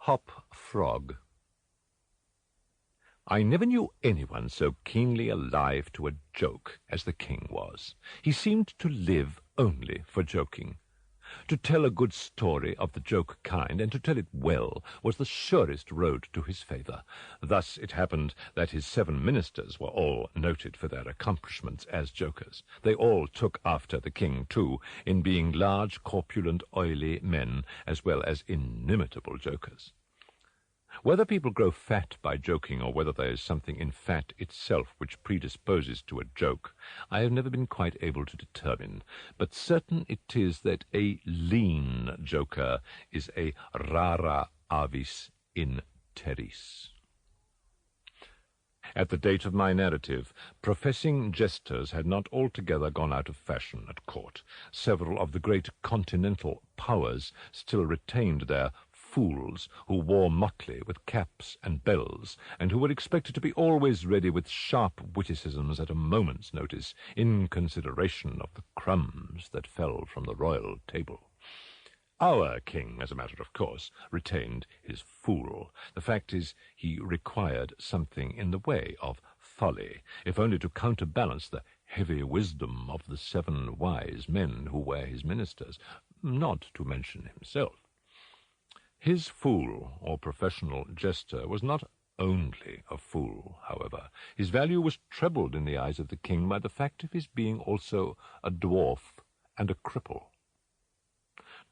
Hopfrog. I never knew anyone so keenly alive to a joke as the king was. He seemed to live only for joking. To tell a good story of the joke kind, and to tell it well, was the surest road to his favour. Thus it happened that his 7 ministers were all noted for their accomplishments as jokers. They all took after the king, too, in being large, corpulent, oily men, as well as inimitable jokers. Whether people grow fat by joking, or whether there is something in fat itself which predisposes to a joke, I have never been quite able to determine, but certain it is that a lean joker is a rara avis in terris. At the date of my narrative, professing jesters had not altogether gone out of fashion at court. Several of the great continental powers still retained their fools, who wore motley with caps and bells, and who were expected to be always ready with sharp witticisms at a moment's notice, in consideration of the crumbs that fell from the royal table. Our king, as a matter of course, retained his fool. The fact is, he required something in the way of folly, if only to counterbalance the heavy wisdom of the 7 wise men who were his ministers, not to mention himself. His fool, or professional jester, was not only a fool, however. His value was trebled in the eyes of the king by the fact of his being also a dwarf and a cripple.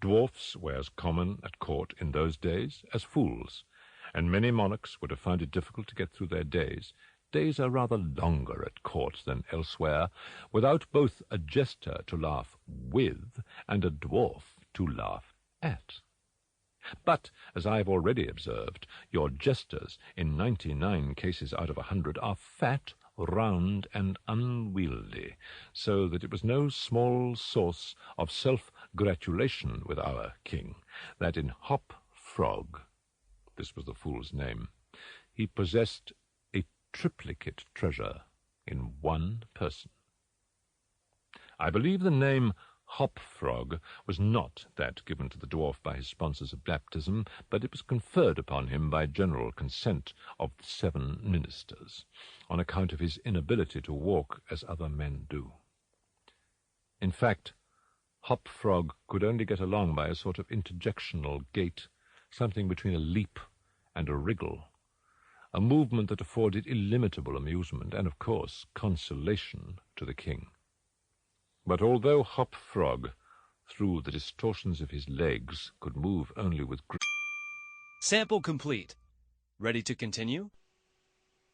Dwarfs were as common at court in those days as fools, and many monarchs would have found it difficult to get through their days. Days are rather longer at court than elsewhere, without both a jester to laugh with and a dwarf to laugh at. But, as I have already observed, your jesters, in 99 cases out of 100, are fat, round, and unwieldy, so that it was no small source of self-gratulation with our king that in Hopfrog, this was the fool's name, he possessed a triplicate treasure in one person. I believe the name Hopfrog was not that given to the dwarf by his sponsors of baptism, but it was conferred upon him by general consent of the 7 ministers, on account of his inability to walk as other men do. In fact, Hopfrog could only get along by a sort of interjectional gait, something between a leap and a wriggle, a movement that afforded illimitable amusement and, of course, consolation to the king. But although Hopfrog, through the distortions of his legs, could move only with Sample complete. Ready to continue?